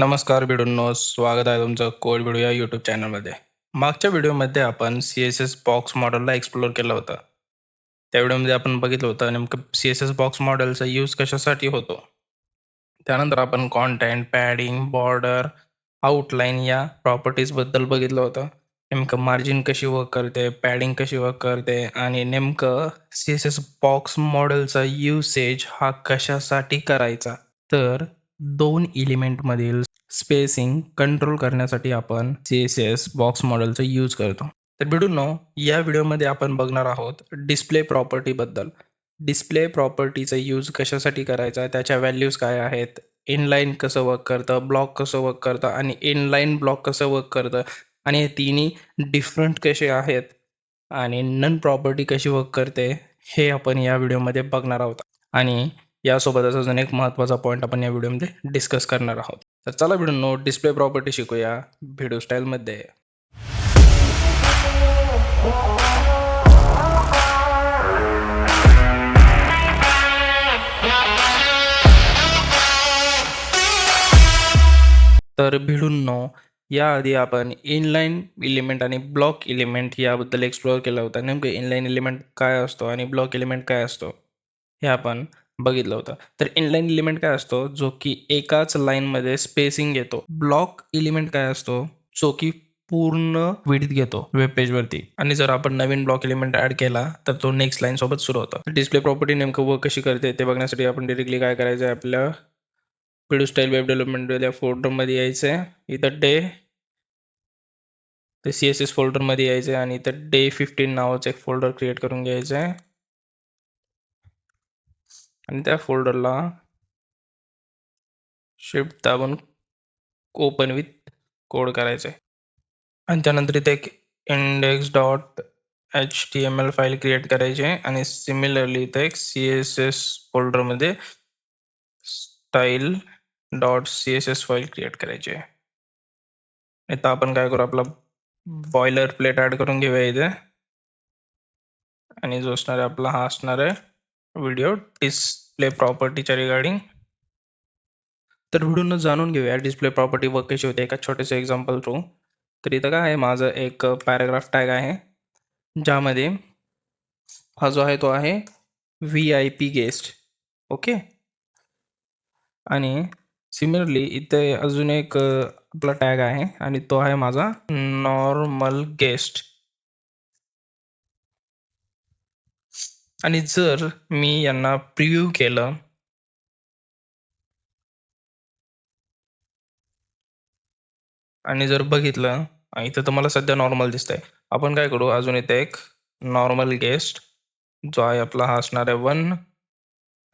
नमस्कार भिडूंनो, स्वागत आहे तुमचं कोड व्हिडिओ या यूट्यूब चॅनलमध्ये. मागच्या व्हिडिओमध्ये आपण CSS बॉक्स मॉडेलला एक्सप्लोर केलं होतं. त्या व्हिडिओमध्ये आपण बघितलं होतं नेमकं CSS बॉक्स मॉडेलचा यूज कशासाठी होतो. त्यानंतर आपण कॉन्टेंट, पॅडिंग, बॉर्डर, आउटलाईन या प्रॉपर्टीजबद्दल बघितलं होतं. नेमकं मार्जिन कशी वर्क करते, पॅडिंग कशी वर्क करते आणि नेमकं CSS बॉक्स मॉडेलचा युसेज हा कशासाठी करायचा. तर 2 एलिमेंटमधील स्पेसिंग कंट्रोल करण्यासाठी आपण CSS बॉक्स मॉडेलचा यूज करतो. तर भिडूंनो, या व्हिडिओमध्ये आपण बघणार आहोत डिस्प्ले प्रॉपर्टीबद्दल. डिस्प्ले प्रॉपर्टीचा यूज कशासाठी करायचा, त्याच्या व्हॅल्यूज काय आहेत, इनलाईन कसं वर्क करतं, ब्लॉक कसं वर्क करतं आणि इनलाईन ब्लॉक कसं वर्क करतं आणि हे तिन्ही डिफरंट कसे आहेत आणि नन प्रॉपर्टी कशी वर्क करते, हे आपण या व्हिडिओमध्ये बघणार आहोत. आणि यासोबतच अजून एक महत्त्वाचा पॉईंट आपण या व्हिडिओमध्ये डिस्कस करणार आहोत. तर चला भिडूंनो, डिस्प्ले प्रॉपर्टी शिकूया व्हिडिओ स्टाईलमध्ये. तर भिडूंनो, याआधी आपण इनलाईन एलिमेंट आणि ब्लॉक एलिमेंट याबद्दल एक्सप्लोअर केलं होतं. नेमकं इनलाईन एलिमेंट काय असतो आणि ब्लॉक एलिमेंट काय असतो, हे आपण बघितलं होतं. तर इनलाईन एलिमेंट काय असतो, जो की एकाच लाईनमध्ये स्पेसिंग घेतो. ब्लॉक एलिमेंट काय असतो, जो की पूर्ण विड्थ घेतो वेब पेजवरती. आणि जर आपण नवीन ब्लॉक एलिमेंट ॲड केला तर तो नेक्स्ट लाईन सोबत सुरू होतो. डिस्प्ले प्रॉपर्टी नेमकं वर्क कशी करते ते बघण्यासाठी आपण डायरेक्टली काय करायचं आहे, आपल्या व्हिडिओ स्टाईल वेब डेव्हलपमेंट या फोल्डरमध्ये यायचं आहे. इथं ते CSS फोल्डरमध्ये यायचं आहे आणि इथं day15 नावाचं एक फोल्डर क्रिएट करून घ्यायचं आहे आणि त्या फोल्डरला शिफ्ट दाबून ओपन विथ कोड करायचं आहे. आणि त्यानंतर इथे एक index.html फाईल क्रिएट करायची आहे आणि सिमिलरली इथं एक CSS फोल्डरमध्ये style.css फाईल क्रिएट करायची आहे. इथं आपण काय करू, आपला बॉयलर प्लेट ॲड करून घेऊया इथे आणि जो असणार आहे आपला हा असणार आहे व्हिडिओ डिस्प्ले प्रॉपर्टीच्या रिगार्डिंग. तर व्हिडिओनं जाणून घेऊया डिस्प्ले प्रॉपर्टी वर्क कशी होते एका छोट्याशा एक्झाम्पल थ्रू. तर इथं काय आहे, माझं एक पॅराग्राफ टॅग आहे ज्यामध्ये हा जो आहे तो आहे VIP गेस्ट. ओके. आणि सिमिलरली इथे अजून एक आपला टॅग आहे आणि तो आहे माझा नॉर्मल गेस्ट. आणि जर मी यांना प्रिव्ह्यू केलं आणि जर बघितलं, इथं तर मला सध्या नॉर्मल दिसतंय. आपण काय करू, अजून इथे एक नॉर्मल गेस्ट जो आहे आपला हा असणार आहे 1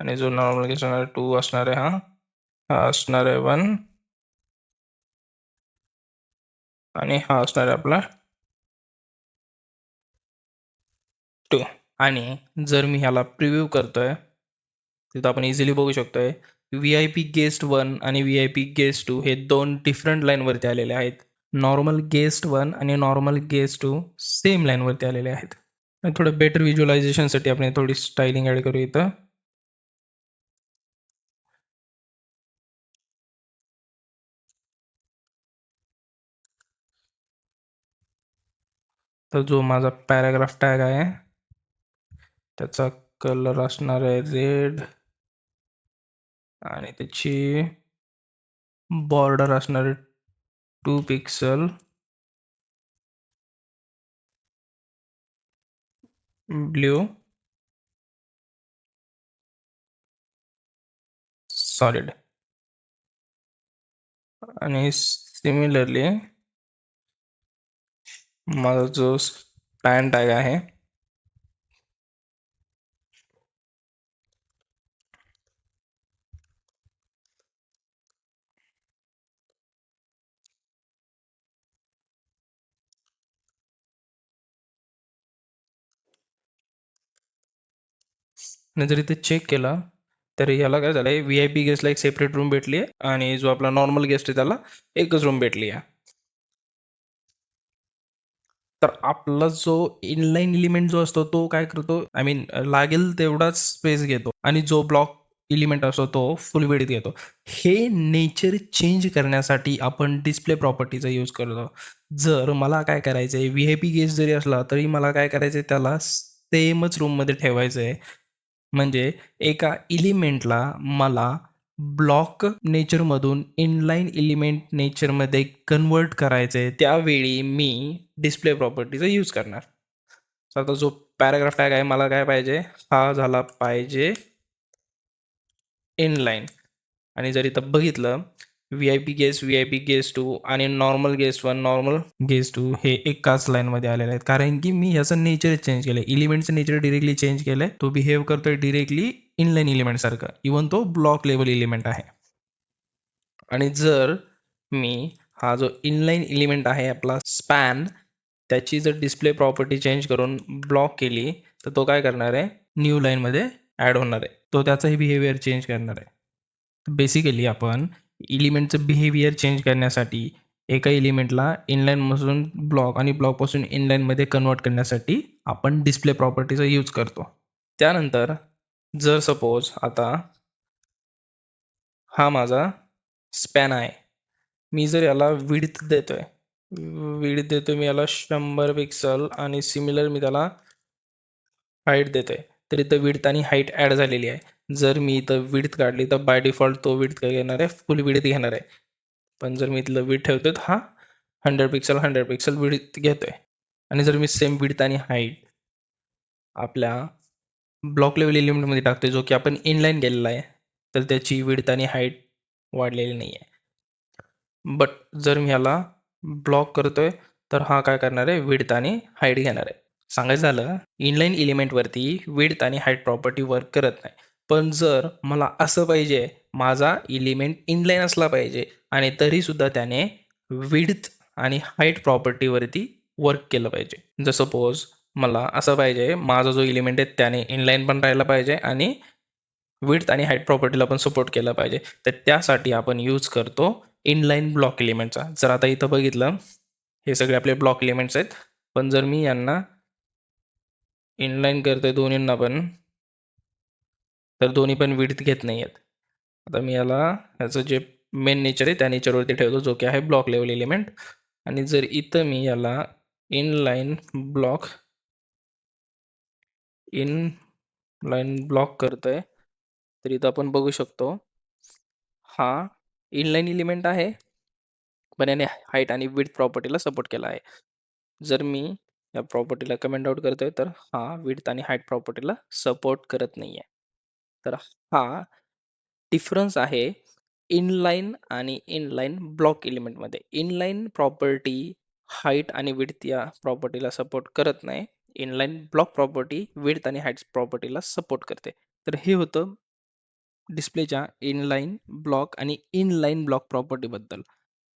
आणि जो नॉर्मल गेस्ट असणार आहे 2 असणार आहे हा असणार आहे 1 आणि हा असणार आहे आपला 2. आणि जर मी ह्याला प्रिव्ह्यू करतोय, तिथं आपण इझिली बघू शकतोय VIP गेस्ट 1 आणि VIP गेस्ट 2 हे 2 डिफरंट लाईनवरती आलेले आहेत. नॉर्मल गेस्ट 1 आणि नॉर्मल गेस्ट 2 सेम लाईनवरती आलेले आहेत. आणि थोडं बेटर व्हिज्युअलायझेशनसाठी आपण थोडी स्टायलिंग ॲड करू इथं. तर जो माझा पॅराग्राफ टॅग आहे त्याचा कलर असणार आहे रेड आणि त्याची बॉर्डर असणार आहे 2 पिक्सल ब्ल्यू सॉलिड. आणि सिमिलरली माझा जो स्पॅन टॅग आहे आणि जर इथे चेक केलं तर याला काय झालंय, VIP गेस्टला एक सेपरेट रूम भेटली आहे आणि जो आपला नॉर्मल गेस्ट आहे त्याला एकच रूम भेटली आहे. तर आपला जो इनलाईन एलिमेंट जो असतो तो काय करतो, आय मीन लागेल तेवढाच स्पेस घेतो आणि जो ब्लॉक एलिमेंट असतो तो फुल विड्थ घेतो. हे नेचर चेंज करण्यासाठी आपण डिस्प्ले प्रॉपर्टीचा यूज करतो. जर मला काय करायचं आहे, व्ही-आय-पी गेस्ट जरी असला तरी मला काय करायचं आहे, त्याला सेमच रूममध्ये ठेवायचं आहे. म्हणजे एका एलिमेंटला मला ब्लॉक नेचरमधून इनलाईन एलिमेंट नेचरमध्ये कन्व्हर्ट करायचं आहे. त्यावेळी मी डिस्प्ले प्रॉपर्टीचा यूज करणार. तर आता जो पॅराग्राफ टॅग आहे मला काय पाहिजे, हा झाला पाहिजे इनलाईन. आणि जर इथं बघितलं व्ही-आय-पी गेस्ट 2 आणि नॉर्मल गेस्ट 1, नॉर्मल गेस्ट 2 हे एकाच लाईनमध्ये आलेले आहेत. कारण की मी ह्याचं नेचर चेंज केलं आहे. एलिमेंटचं नेचर डायरेक्टली चेंज केलं आहे. तो बिहेव करतोय डायरेक्टली इनलाईन एलिमेंटसारखं. इव्हन तो ब्लॉक लेवल एलिमेंट आहे. आणि जर मी हा जो इनलाईन एलिमेंट आहे आपला स्पॅन, त्याची जर डिस्प्ले प्रॉपर्टी चेंज करून ब्लॉक केली, तर तो काय करणार आहे, न्यू लाईनमध्ये ॲड होणार आहे. तो त्याचाही बिहेवियर चेंज करणार आहे. बेसिकली आपण एलिमेंटचं बिहेवियर चेंज करण्यासाठी एका एलिमेंटला इनलाईनपासून ब्लॉक आणि ब्लॉकपासून इनलाईनमध्ये कन्वर्ट करण्यासाठी आपण डिस्प्ले प्रॉपर्टीचा यूज करतो. त्यानंतर जर सपोज आता हा माझा स्पॅन आहे. मी जर याला विड्थ देतोय मी याला 100 पिक्सल आणि सिमिलर मी त्याला हाईट देतोय. तर इथं विड्थ आणि हाईट ॲड झालेली आहे. जर मी इथं विड्थ काढली तर बाय डिफॉल्ट तो विड्थ काय घेणार आहे, फुल विड्थ घेणार आहे. पण जर मी इथलं विड्थ ठेवतोय तर हा 100 पिक्सल विड्थ घेतोय. आणि जर मी सेम विड्थ आणि हाईट आपल्या ब्लॉक लेवल एलिमेंटमध्ये टाकतोय, जो की आपण इनलाईन केलेला आहे, तर त्याची विड्थ आणि हाईट वाढलेली नाही आहे. बट जर मी ह्याला ब्लॉक करतोय, तर हा काय करणार आहे, विड्थ आणि हाईट घेणार आहे. सांगायचं झालं, इनलाईन एलिमेंटवरती विड्थ आणि हाईट प्रॉपर्टी वर्क करत नाही. पण जर मला असं पाहिजे, माझा एलिमेंट इनलाईन असला पाहिजे आणि तरीसुद्धा त्याने विड्थ आणि हाईट प्रॉपर्टीवरती वर्क केलं पाहिजे. जर सपोज मला असं पाहिजे, माझा जो एलिमेंट आहे त्याने इनलाईन पण राहिला पाहिजे आणि विड्थ आणि हाईट प्रॉपर्टीला पण सपोर्ट केला पाहिजे. तर त्यासाठी आपण यूज करतो इनलाईन ब्लॉक एलिमेंटचा. जर आता इथं बघितलं, हे सगळे आपले ब्लॉक एलिमेंट्स आहेत. पण जर मी यांना इनलाईन करतोय दोन्हींना पण, तर दोन्ही पण विड्थ घेत नाही आहेत. आता मी ह्याचं जे मेन नेचर आहे त्या नेचरवरती ठेवतो, जो की आहे ब्लॉक लेवल एलिमेंट. आणि जर इथं मी याला इनलाईन ब्लॉक करतोय, तर इथं आपण बघू शकतो हा इनलाईन एलिमेंट आहे, पण याने हाईट आणि विड्थ प्रॉपर्टीला सपोर्ट केला आहे. जर मी या प्रॉपर्टीला कमेंट आउट करतोय, तर हा विड्थ आणि हाईट प्रॉपर्टीला सपोर्ट करत नाहीये. तर हा डिफरन्स आहे इनलाईन आणि इनलाईन ब्लॉक एलिमेंटमध्ये. इनलाईन प्रॉपर्टी हाईट आणि विड्थ या प्रॉपर्टीला सपोर्ट करत नाही. इनलाईन ब्लॉक प्रॉपर्टी विड्थ आणि हाईट प्रॉपर्टीला सपोर्ट करते. तर हे होतं डिस्प्लेच्या इनलाईन ब्लॉक आणि इनलाईन ब्लॉक प्रॉपर्टीबद्दल.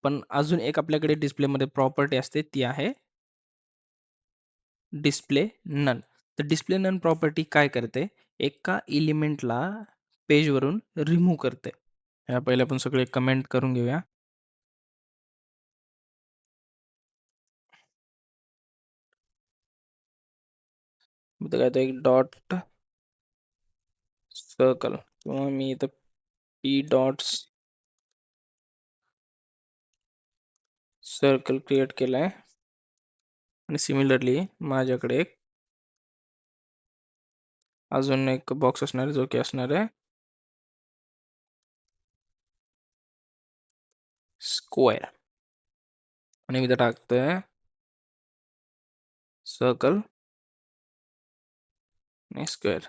पण अजून एक आपल्याकडे डिस्प्लेमध्ये प्रॉपर्टी असते, ती आहे डिस्प्ले नन. तर डिस्प्ले नन प्रॉपर्टी काय करते, एका एलिमेंटला पेजवरून रिमूव्ह करते. ह्या पहिले आपण सगळे कमेंट करून घेऊया. इथं काय तर एक डॉट सर्कल किंवा मी इथं पी डॉट्स सर्कल क्रिएट केलाय. आणि सिमिलरली माझ्याकडे एक अजून एक बॉक्स असणार आहे, जो की असणार आहे स्क्वेअर. आणि मी इथं टाकतोय सर्कल आणि स्क्वेअर.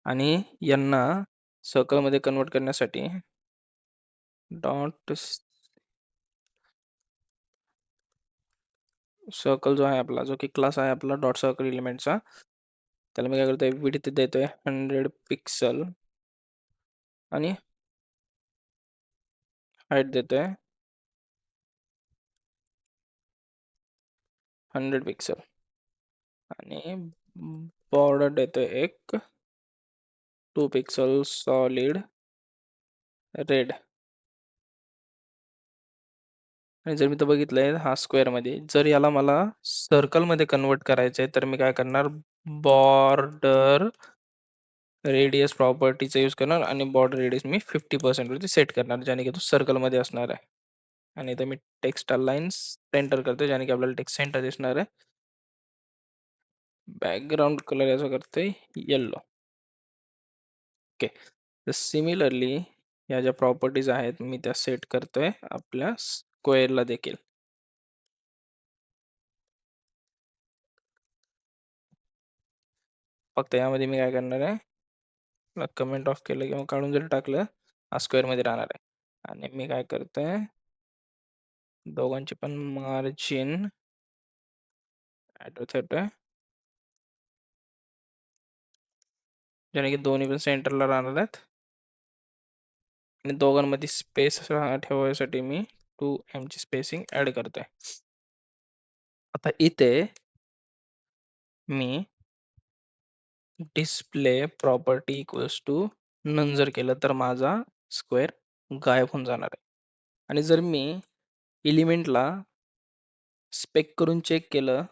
आणि यांना सर्कलमध्ये कन्वर्ट करण्यासाठी डॉट सर्कल जो आहे आपला, जो की क्लास आहे आपला डॉट सर्कल एलिमेंटचा, त्याला मी काय करतोय, विड्थ देतोय 100 पिक्सल आणि हाईट देतोय 100 पिक्सल आणि बॉर्डर देतोय एक 2 पिक्सल सॉलिड रेड. आणि जर मी तर बघितलंय हा स्क्वेअरमध्ये, जर याला मला सर्कलमध्ये कन्वर्ट करायचं आहे, तर मी काय करणार, बॉर्डर रेडियस प्रॉपर्टीचा यूज करणार आणि बॉर्डर रेडियस मी 50% वरती सेट करणार, ज्याने की तो सर्कलमध्ये असणार आहे. आणि इथं मी टेक्स्ट अलाइन्स एंटर करतोय, ज्याने की आपल्याला टेक्स्ट सेंटर दिसणार आहे. बॅकग्राऊंड कलर याचा करतोय येलो. ओके. तर सिमिलरली या ज्या प्रॉपर्टीज आहेत मी त्या सेट करतोय आपल्या स्क्वेअरला देखील. फक्त यामध्ये मी काय करणार आहे, कमेंट ऑफ केलं किंवा काढून जरी टाकलं, हा स्क्वेअरमध्ये राहणार आहे. आणि मी काय करतोय, दोघांची पण मार्जिन ॲडो ठेवतोय, ज्याने की दोन्ही पण सेंटरला राहणार आहेत. आणि दोघांमध्ये स्पेस ठेवण्यासाठी मी 2m ची स्पेसिंग ऍड करतोय. आता इथे मी display property equals to none जर केलं तर माझा स्क्वेअर गायब होऊन जाणार आहे. आणि जर मी एलिमेंटला स्पेक करून चेक केलं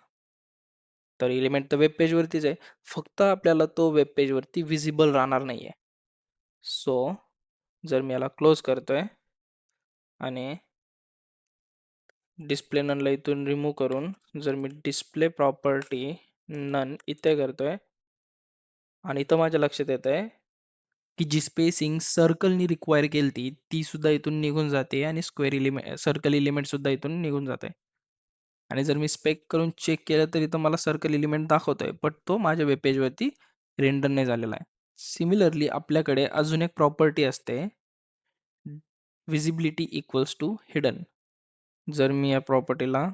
तर एलिमेंट तर वेब पेज वरतीच आहे, फक्त आपल्याला तो वेब पेज वरती विजिबल राहणार नाहीये. सो जर मी याला क्लोज करतोय आणि डिस्प्ले ननला इथून रिमूव्ह करून जर मी डिस्प्ले प्रॉपर्टी नन इथे करतोय आणि इथं माझ्या लक्षात येत आहे की जी स्पेसिंग सर्कलनी रिक्वायर केली ती सुद्धा इथून निघून जाते आणि स्क्वेअर एलिमेंट सर्कल एलिमेंट सुद्धा इथून निघून जाते. आणि जर मी स्पेक करून चेक केलं तर इथं मला सर्कल एलिमेंट दाखवतोय, बट तो माझ्या वेब पेजवरती रेंडर नाही झालेला आहे. सिमिलरली आपल्याकडे अजून एक प्रॉपर्टी असते, विजिबिलिटी इक्वल्स टू हिडन. जर मी या प्रॉपर्टीला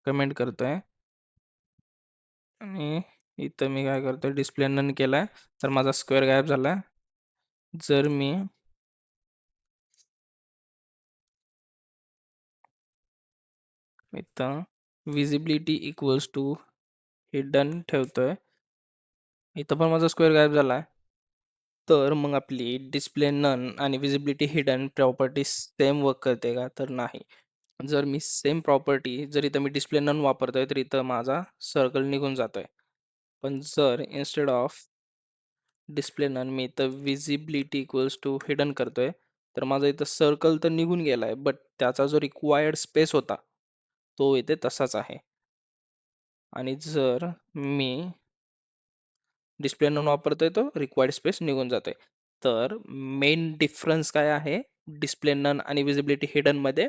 कमेंट करतोय आणि इथं मी काय करतोय, डिस्प्ले नन केलाय तर माझा स्क्वेअर गायब झालाय. जर मी इथं विजिबिलिटी इक्वल्स टू हिडन ठेवतोय, इथं पण माझा स्क्वेअर गायब झालाय. तर मग आपली डिस्प्ले नन आणि visibility hidden property same work करते का? तर नाही. जर मी सेम प्रॉपर्टी जर इथं मी डिस्प्ले नन वापरतोय तर इथं माझा सर्कल निघून जातोय. पण जर इन्स्टेड ऑफ डिस्प्ले नन मी इथं विजिबिलिटी इक्वल्स टू हिडन करतोय तर माझा इथं सर्कल तर निघून गेलाय, बट त्याचा जो रिक्वायर्ड स्पेस होता तो इथे तसाच आहे. आणि जर मी डिस्प्ले नन वापरतोय तो रिक्वायर्ड स्पेस निघून जातोय. तर मेन डिफरन्स काय आहे डिस्प्ले नन आणि विजिबिलिटी हिडन मध्ये?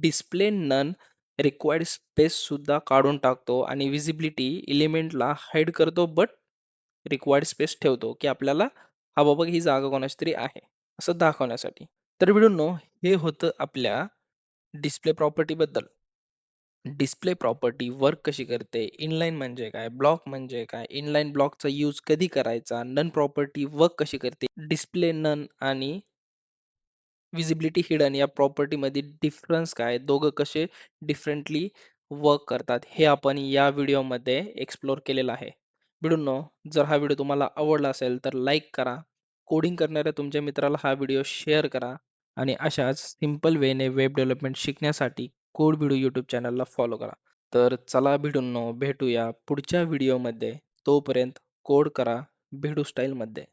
डिस्प्ले नन रिक्वायर्ड स्पेस सुद्धा काढून टाकतो आणि विजिबिलिटी एलिमेंटला हाईड करतो, बट रिक्वायर्ड स्पेस ठेवतो की आपल्याला हा बाबा ही जागा कोणाची तरी आहे असं दाखवण्यासाठी. तर व्हिडिओनो हे होतं आपल्या डिस्प्ले प्रॉपर्टी बद्दल. डिस्प्ले प्रॉपर्टी वर्क कशी करते, इनलाईन म्हणजे काय, ब्लॉक म्हणजे काय, इनलाईन ब्लॉकचा यूज कधी करायचा, नन प्रॉपर्टी वर्क कशी करते, डिस्प्ले नन आणि विजिबिलिटी हिडन या प्रॉपर्टीमध्ये डिफरन्स काय, दोघं कसे डिफरंटली वर्क करतात, हे आपण या व्हिडिओमध्ये एक्सप्लोर केलेलं आहे. व्हिडिओनो जर हा व्हिडिओ तुम्हाला आवडला असेल तर लाईक करा, कोडिंग करणाऱ्या तुमच्या मित्राला हा व्हिडिओ शेअर करा आणि अशाच सिंपल वेने वेब डेव्हलपमेंट शिकण्यासाठी कोड व्हिडिओ यूट्यूब चॅनलला फॉलो करा. तर चला व्हिडिओनो भेटूया पुढच्या व्हिडिओमध्ये. तोपर्यंत कोड करा भेडू स्टाईलमध्ये.